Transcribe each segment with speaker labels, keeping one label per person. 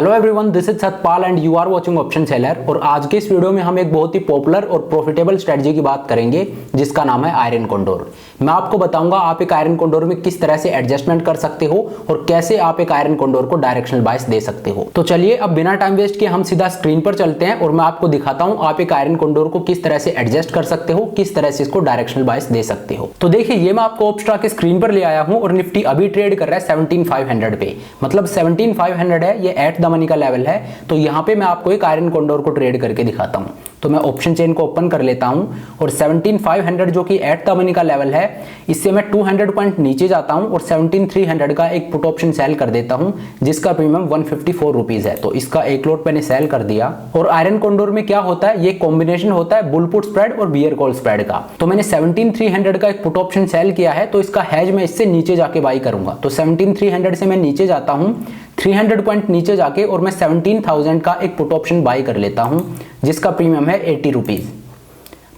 Speaker 1: Hello everyone, this is Satpal and you are watching option seller. और आज के इस वीडियो में हम एक बहुत ही पॉपुलर और प्रॉफिटेबल स्ट्रेटजी की बात करेंगे जिसका नाम है आयरन कॉन्डोर। मैं आपको बताऊंगा आप एक आयरन कॉन्डोर में किस तरह से एडजस्टमेंट कर सकते हो और कैसे आप एक आयरन कॉन्डोर को डायरेक्शनल बायस दे सकते हो। तो चलिए अब बिना टाइम वेस्ट किए हम सीधा स्क्रीन पर चलते हैं और मैं आपको दिखाता हूं आप एक आयरन कॉन्डोर को किस तरह से एडजस्ट कर सकते हो, किस तरह से इसको डायरेक्शनल बायस दे सकते हो। तो देखिए ये मैं आपको ऑप्स्ट्रा के स्क्रीन पर ले आया हूं और निफ्टी अभी ट्रेड कर रहा है 17,500 पे, मतलब 17,500 है, ये एट द मनी का लेवल है। तो यहां पे मैं आपको एक आयरन कॉन्डोर को ट्रेड करके दिखाता हूं। तो मैं ऑप्शन चेन को ओपन कर लेता हूं और 17,500 जो कि एट द मनी का लेवल है, इससे मैं 200 पॉइंट नीचे जाता हूं और 17,300 का एक पुट ऑप्शन सेल कर देता हूं जिसका प्रीमियम 154 रुपीज है। तो इसका एक लॉट मैंने सेल कर दिया। और आयरन कॉन्डोर में क्या होता है, ये कॉम्बिनेशन होता है बुल पुट स्प्रेड और बियर कॉल स्प्रेड का। तो मैंने 17,300 का एक पुट ऑप्शन सेल किया है, तो इसका हैज मैं इससे नीचे जाके बाई करूंगा। तो 17,300 से मैं नीचे जाता हूं 300 पॉइंट नीचे जाके और मैं 17,000 का एक पुट ऑप्शन बाई कर लेता हूं जिसका प्रीमियम है 80 रुपीज।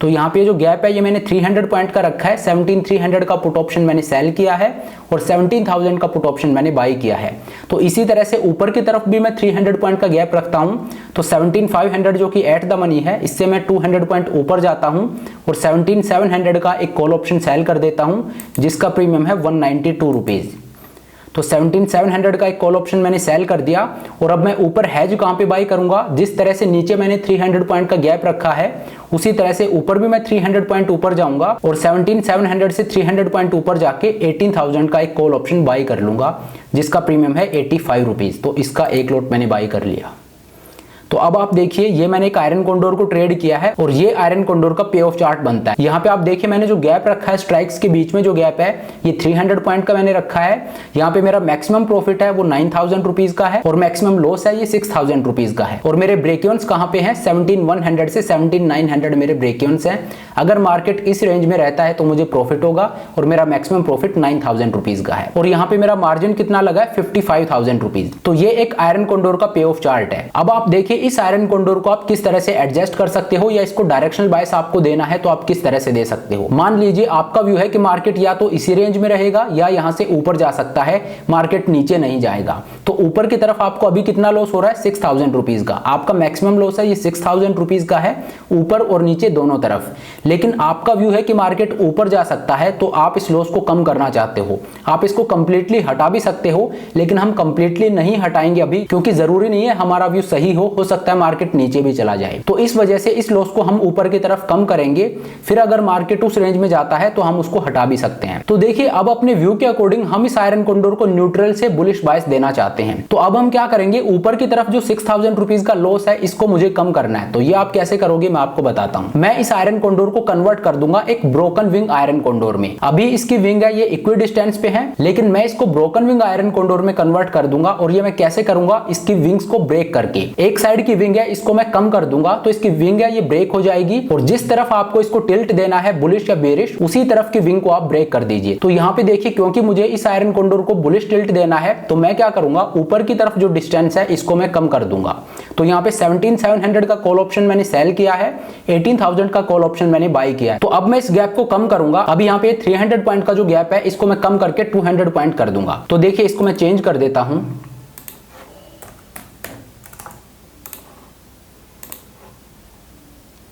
Speaker 1: तो यहाँ पे जो गैप है ये मैंने 300 पॉइंट का रखा है। 17,300 का पुट ऑप्शन मैंने सेल किया है और 17,000 का पुट ऑप्शन मैंने बाई किया है। तो इसी तरह से ऊपर की तरफ भी मैं 300 पॉइंट का गैप रखता हूं। तो 17,500 जो कि एट द मनी है, इससे मैं 200 पॉइंट ऊपर जाता हूं और 17,700 का एक कॉल ऑप्शन सेल कर देता हूं जिसका प्रीमियम है 192 रुपीज। तो 17,700 का एक कॉल ऑप्शन मैंने सेल कर दिया। और अब मैं ऊपर हैज कहां पे बाई करूंगा, जिस तरह से नीचे मैंने 300 पॉइंट का गैप रखा है उसी तरह से ऊपर भी मैं 300 पॉइंट ऊपर जाऊंगा और 17,700 से 300 पॉइंट ऊपर जाके 18,000 का एक कॉल ऑप्शन बाई कर लूंगा जिसका प्रीमियम है 85 रुपीज। तो इसका एक लॉट मैंने बाई कर लिया। तो अब आप देखिए ये मैंने एक आयरन कॉन्डोर को ट्रेड किया है और ये आयरन कॉन्डोर का पे ऑफ चार्ट बनता है। यहाँ पे आप देखिए मैंने जो गैप रखा है स्ट्राइक्स के बीच में जो गैप है ये 300 पॉइंट का मैंने रखा है। यहाँ पे मेरा मैक्सिमम प्रॉफिट है वो 9,000 रुपीज का है और मैक्सिमम लॉस है ये 6,000 रुपीज का है। और मेरे ब्रेक इवन्स कहाँ पे हैं, 17,100 से 17,900 मेरे ब्रेक इवन्स हैं। अगर मार्केट इस रेंज में रहता है तो मुझे प्रॉफिट होगा और मेरा मैक्सिमम प्रॉफिट 9,000 रुपीज का है। और यहाँ पे मेरा मार्जिन कितना लगा है 55,000 रुपीज। तो ये एक आयरन कॉन्डोर का पे ऑफ चार्ट है। अब आप देखिए इस आयरन कॉन्डोर को आप किस तरह से एडजस्ट कर सकते हो या इसको डायरेक्शनल बायस आपको देना है तो आप किस तरह से दे सकते हो। मान लीजिए आपका व्यू है कि मार्केट या तो इसी रेंज में रहेगा या यहां से ऊपर जा सकता है, मार्केट नीचे नहीं जाएगा। तो ऊपर की तरफ आपको अभी कितना लॉस हो रहा है 6,000 रुपीज का। आपका मैक्सिमम लॉस है ये 6,000 रुपीज का है ऊपर और नीचे दोनों तरफ। लेकिन आपका व्यू है कि मार्केट ऊपर जा सकता है तो आप इस लॉस को कम करना चाहते हो, आप इसको कंप्लीटली हटा भी सकते हो। लेकिन हम कंप्लीटली नहीं हटाएंगे अभी, क्योंकि जरूरी नहीं है हमारा व्यू सही हो सकता है मार्केट नीचे भी चला जाए। तो इस वजह से इस लॉस को हम ऊपर की तरफ कम करेंगे, फिर अगर मार्केट उस रेंज में जाता है तो हम उसको हटा भी सकते हैं। तो देखिए अब अपने व्यू के अकॉर्डिंग हम इस आयरन कॉन्डोर को न्यूट्रल से बुलिश बायस देना चाहते हैं। तो अब हम क्या करेंगे, ऊपर की तरफ जो 6,000 रुपीज का लॉस है इसको मुझे कम करना है। तो ये आप कैसे करोगे मैं आपको बताता हूं। मैं इस आयरन कॉन्डोर को कन्वर्ट कर दूंगा एक ब्रोकन विंग आयरन कॉन्डोर में। अभी इसकी विंग है ये इक्वी डिस्टेंस पे है, लेकिन मैं इसको ब्रोकन विंग आयरन कॉन्डोर में कन्वर्ट कर दूंगा। और ये मैं कैसे करूंगा, इसकी विंग्स को ब्रेक करके। एक साइड की विंग है इसको मैं कम कर दूंगा तो इसकी विंग है ये ब्रेक हो जाएगी और जिस तरफ आपको इसको टिल्ट देना है बुलिश या बेरिश, उसी तरफ की विंग को आप ब्रेक कर दीजिए। तो यहाँ पे देखिए क्योंकि मुझे इस आयरन कॉन्डोर को बुलिश टिल्ट देना है तो मैं क्या करूंगा, ऊपर की तरफ जो डिस्टेंस है इसको मैं कम कर दूंगा। तो यहाँ पे 17,700 का कॉल ऑप्शन मैंने सेल किया है, 18,000 का कॉल ऑप्शन मैंने बाई किया है। तो अब मैं इस गैप को कम करूंगा। अभी यहाँ पे 300 पॉइंट का जो गैप है इसको मैं कम करके 200 पॉइंट कर दूंगा। तो देखिए इसको मैं चेंज कर देता हूं।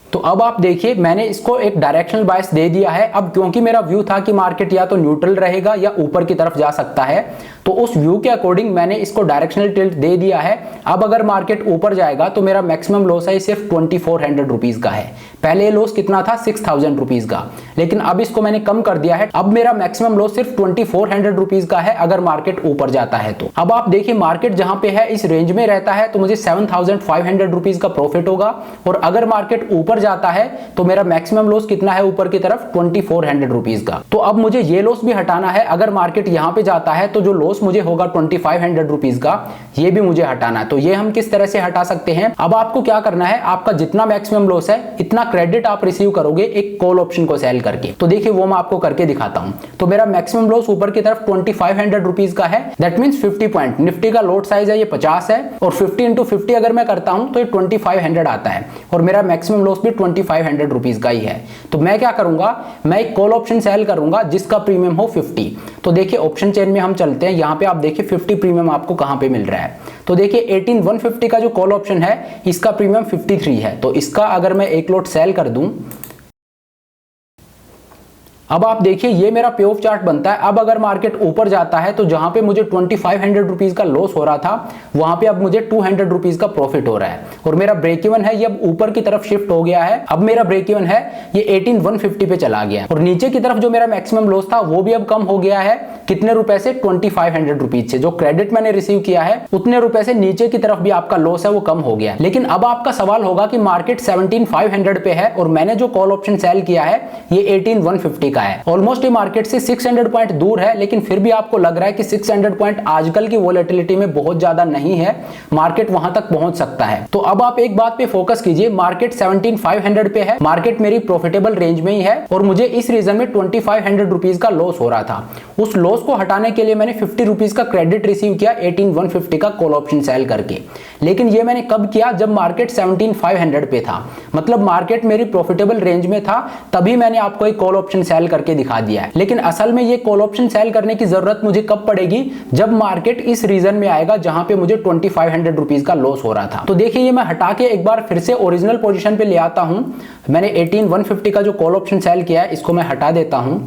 Speaker 1: तो अब आप देखिए मैंने इसको एक डायरेक्शनल बायस दे दिया है। अब क्योंकि मेरा व्यू था कि मार्केट या तो न्यूट्रल रहेगा या ऊपर की तरफ जा सकता है, तो उस व्यू के अकॉर्डिंग मैंने इसको डायरेक्शनल टिल्ट दे दिया है। अब अगर मार्केट ऊपर जाएगा तो मेरा मैक्सिमम लॉस है सिर्फ 2,400 रुपीज का है। पहले लॉस कितना था 6,000 रुपीज का, लेकिन अब इसको मैंने कम कर दिया है। अब मेरा मैक्सिमम लॉस सिर्फ 2,400 रुपीज का है अगर मार्केट ऊपर जाता है तो। अब आप देखिए मार्केट जहां पे है इस रेंज में रहता है तो मुझे 7,500 रुपीज का प्रॉफिट होगा। और अगर मार्केट ऊपर जाता है तो मेरा मैक्सिमम लॉस कितना है ऊपर की तरफ 2,400 रुपीज का। तो अब मुझे ये लॉस भी हटाना है। अगर मार्केट यहां पे जाता है तो जो लॉस मुझे होगा 2,500 रुपीज का, ये भी मुझे हटाना है। तो ये हम किस तरह से हटा सकते हैं, अब आपको क्या करना है, आपका जितना मैक्सिमम लॉस है इतना क्रेडिट आप रिसीव करोगे एक कॉल ऑप्शन को सेल करके। तो देखिए वो मैं आपको करके दिखाता हूं। तो मेरा मैक्सिमम लॉस ऊपर की तरफ 2,500 रुपीज का है, दैट मींस 50 पॉइंट। निफ्टी का लोड साइज है ये 50 है और 50 into 50 अगर मैं करता हूं तो ये 2,500 आता है और मेरा मैक्सिमम लॉस भी 2,500 रुपीज का ही है। तो मैं क्या करूंगा, मैं एक कॉल ऑप्शन सेल करूंगा जिसका प्रीमियम हो 50। तो देखिए ऑप्शन चेन में हम चलते हैं। यहाँ पे आप देखिए 50 प्रीमियम आपको कहां पे मिल रहा है। तो देखिए 18150 का जो कॉल ऑप्शन है इसका प्रीमियम 53 है। तो इसका अगर मैं एक लॉट सेल कर दूं, अब आप देखिए ये मेरा पे ऑफ चार्ट बनता है। अब अगर मार्केट ऊपर जाता है तो जहां पे मुझे 2500 रुपीज का लॉस हो रहा था वहां पे अब मुझे 200 रुपीज का प्रॉफिट हो रहा है और मेरा ब्रेक इवन है ये अब ऊपर की तरफ शिफ्ट हो गया है। अब मेरा ब्रेक इवन है ये 18150 पे चला गया और नीचे की तरफ जो मेरा मैक्सिमम लॉस था वो भी अब कम हो गया है। कितने रुपए से? 2500 रुपीज से। जो क्रेडिट मैंने रिसीव किया है उतने रुपए से नीचे की तरफ भी आपका लॉस है वो कम हो गया। लेकिन अब आपका सवाल होगा कि मार्केट 17500 पे है और मैंने जो कॉल ऑप्शन सेल किया है ये 18150 का है। ऑलमोस्ट ये मार्केट से 600 पॉइंट दूर है, लेकिन फिर भी आपको लग रहा है कि 600 पॉइंट आजकल की वोलेटिलिटी में बहुत ज्यादा नहीं है, मार्केट वहां तक पहुंच सकता है। तो अब आप एक बात पे फोकस कीजिए, मार्केट 17500 पे है, मार्केट मेरी प्रॉफिटेबल रेंज में ही है और मुझे इस रीजन में 2500 रुपीज का लॉस हो रहा था। उस लॉस को हटाने के लिए मैंने 50 रुपीज का क्रेडिट रिसीव किया 18150 का कॉल ऑप्शन सेल करके। लेकिन ये मैंने कब किया? जब मार्केट 17500 पे था, मतलब मार्केट मेरी प्रॉफिटेबल रेंज में था, तभी मैंने आपको एक कॉल ऑप्शन सेल करके दिखा दिया है। लेकिन असल में ये कॉल ऑप्शन सेल करने की जरूरत मुझे कब पड़ेगी? जब मार्केट इस रीजन में आएगा जहां पे मुझे 2500 रुपीज का लॉस हो रहा था। तो देखिए ये मैं हटा के एक बार फिर से ओरिजिनल पोजीशन पे ले आता हूं। मैंने 18150 का जो कॉल ऑप्शन सेल किया है इसको मैं हटा देता हूं।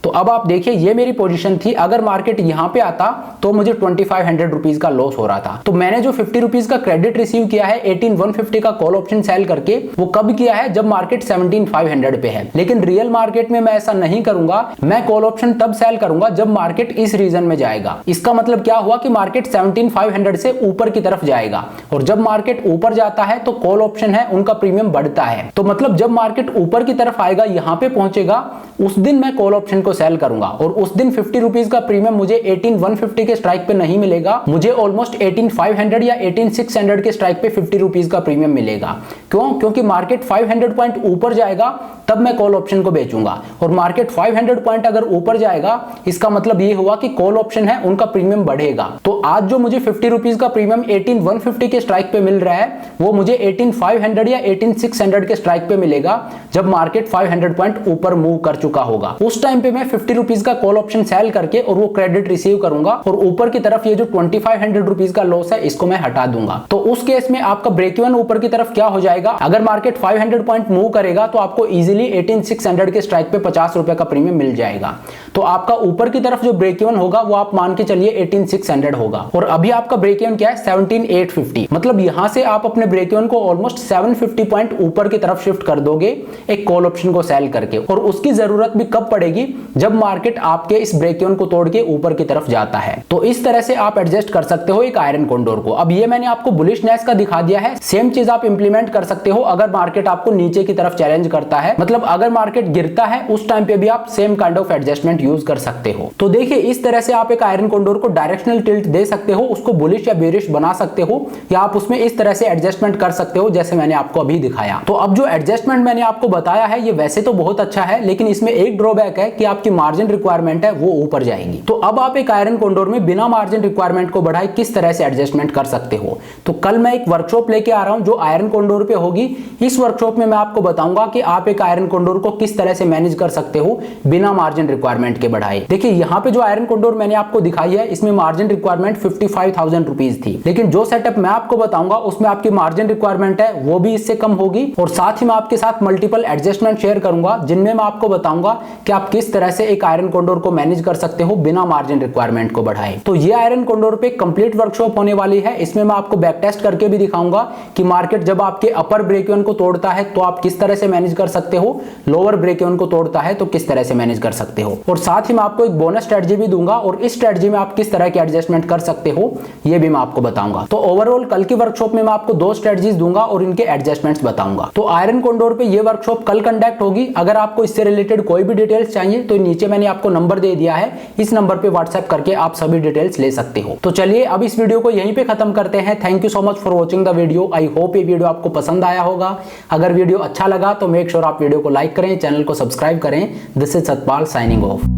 Speaker 1: तो अब आप देखिए ये मेरी पोजीशन थी, अगर मार्केट यहां पे आता तो मुझे 2500 रुपीज का लॉस हो रहा था। तो मैंने जो 50 रुपीज का क्रेडिट रिसीव किया है 18150 का कॉल ऑप्शन सेल करके, वो कब किया है? जब मार्केट 17500 पे है। लेकिन रियल मार्केट में मैं ऐसा नहीं करूंगा, मैं कॉल ऑप्शन तब सेल करूंगा जब मार्केट इस रीजन में जाएगा। इसका मतलब क्या हुआ कि मार्केट 17500 से ऊपर की तरफ जाएगा और जब मार्केट ऊपर जाता है तो कॉल ऑप्शन है उनका प्रीमियम बढ़ता है। तो मतलब जब मार्केट ऊपर की तरफ आएगा, यहां पे पहुंचेगा, उस दिन मैं कॉल ऑप्शन को सेल करूंगा और उस दिन 50 रुपीज का प्रीमियम मुझे 18150 के स्ट्राइक पे नहीं मिलेगा, मुझे ऑलमोस्ट 18500 या 18600 के स्ट्राइक पे 50 रुपीज का प्रीमियम मिलेगा। क्यों? क्योंकि मार्केट 500 पॉइंट ऊपर जाएगा तब मैं कॉल ऑप्शन को बेचूंगा और मार्केट 500 पॉइंट अगर ऊपर जाएगा इसका मतलब ये हुआ कि कॉल ऑप्शन है उनका प्रीमियम बढ़ेगा। तो आज जो मुझे 50 रुपीज का प्रीमियम 18150 के स्ट्राइक पे मिल रहा है वो मुझे 18500 या 18600 के स्ट्राइक पे मिलेगा जब मार्केट 500 पॉइंट ऊपर मूव कर चुका होगा। उस टाइम पे मैं 50 रुपीज का कॉल ऑप्शन सेल करके और वो क्रेडिट रिसीव करूंगा और ऊपर की तरफ ये जो 2500 रुपीज का लॉस है इसको मैं हटा दूंगा। तो उस केस में आपका ब्रेक इवन ऊपर की तरफ क्या हो जाएगा? अगर मार्केट 500 पॉइंट मूव करेगा तो आपको इजीली 18600 के स्ट्राइक पे 50 रुपए का प्रीमियम मिल जाएगा। तो आपका ऊपर की तरफ जो ब्रेक इवन होगा वो आप मान के चलिए 18600 होगा और अभी आपका ब्रेक इवन क्या है? 17850। मतलब यहां से आप अपने ब्रेक इवन को ऑलमोस्ट 750 पॉइंट ऊपर की तरफ शिफ्ट कर दोगे एक कॉल ऑप्शन को सेल करके। और उसकी जरूरत भी कब पड़ेगी? जब मार्केट आपके इस ब्रेक इवन को तोड़ के ऊपर की तरफ जाता है। तो इस तरह से आप एडजस्ट कर सकते हो एक आयरन कोंडोर को। अब ये मैंने आपको बुलिशनेस का दिखा दिया है, सेम चीज आप इंप्लीमेंट कर सकते हो अगर मार्केट आपको नीचे की तरफ चैलेंज करता है, मतलब अगर मार्केट गिरता है उस टाइम पे भी आप same kind of adjustment use कर सकते हो। तो देखिए इस तरह से आप एक आयरन कोंडोर को डायरेक्शनल टिल्ट दे सकते हो, उसको बुलिश या बेरिश बना सकते हो, या आप उसमें इस तरह से एडजस्टमेंट कर सकते हो जैसे मैंने आपको अभी दिखाया। तो अब जो एडजस्टमेंट मैंने आपको बताया है ये वैसे तो बहुत अच्छा है, लेकिन इसमें एक ड्रॉबैक है कि आपकी मार्जिन रिक्वायरमेंट है वो ऊपर जाएगी। तो अब आप एक आयरन कोंडोर में बिना मार्जिन रिक्वायरमेंट को बढ़ाए किस तरह से एडजस्टमेंट कर सकते हो। तो कल मैं एक वर्कशॉप लेके आ रहा हूं जो आयरन कोंडोर पे होगी। इस वर्कशॉप में मैं आपको बताऊंगा कि आप एक आयरन कोंडोर को किस तरह से मैनेज कर सकते हो बिना मार्जिन रिक्वायरमेंट के बढ़ाए। देखिए यहाँ पे जो आयरन कोंडोर मैंने आपको दिखाई है इसमें मार्जिन रिक्वायरमेंट 55,000 रुपीज थी, लेकिन जो सेटअप मैं आपको बताऊंगा उसमें आपकी मार्जिन रिक्वायरमेंट है वो भी इससे कम होगी और साथ ही मैं आपके साथ मल्टीपल एडजस्टमेंट शेयर करूंगा जिनमें मैं आपको बताऊंगा कि आप किस तरह से एक आयरन कोंडोर को मैनेज कर सकते हो बिना मार्जिन रिक्वायरमेंट को बढ़ाए। तो ये आयरन कोंडोर पे कंप्लीट वर्कशॉप होने वाली है। इसमें मैं आपको बैक टेस्ट करके भी दिखाऊंगा कि मार्केट जब आपके अपर ब्रेक इवन को तोड़ता है तो आप किस तरह से मैनेज कर सकते हो, लोअर ब्रेक इवन को तोड़ता है तो किस तरह से मैनेज कर सकते हो। और साथ ही मैं आपको एक बोनस स्ट्रेटजी भी दूंगा और इस स्ट्रेटजी में आप किस तरह के एडजस्टमेंट कर सकते हो ये भी मैं आपको बताऊंगा। तो ओवरऑल कल की वर्कशॉप में मैं आपको 2 स्ट्रेटजीज दूंगा और इनके एडजस्टमेंट्स बताऊंगा। तो आयरन कोंडोर पे ये वर्कशॉप कल कंडक्ट होगी। अगर आपको इससे रिलेटेड कोई भी डिटेल्स चाहिए तो नीचे मैंने आपको नंबर दे दिया है, इस नंबर पे व्हाट्सएप करके आप सभी डिटेल्स ले सकते हो। तो चलिए अब इस वीडियो को यहीं पे खत्म करते हैं। Thank you so much for watching the video. I hope ये वीडियो आपको पसंद आया होगा। अगर वीडियो अच्छा लगा तो मेक श्योर आप वीडियो को लाइक करें, चैनल को सब्सक्राइब करें। This is Satpal signing off.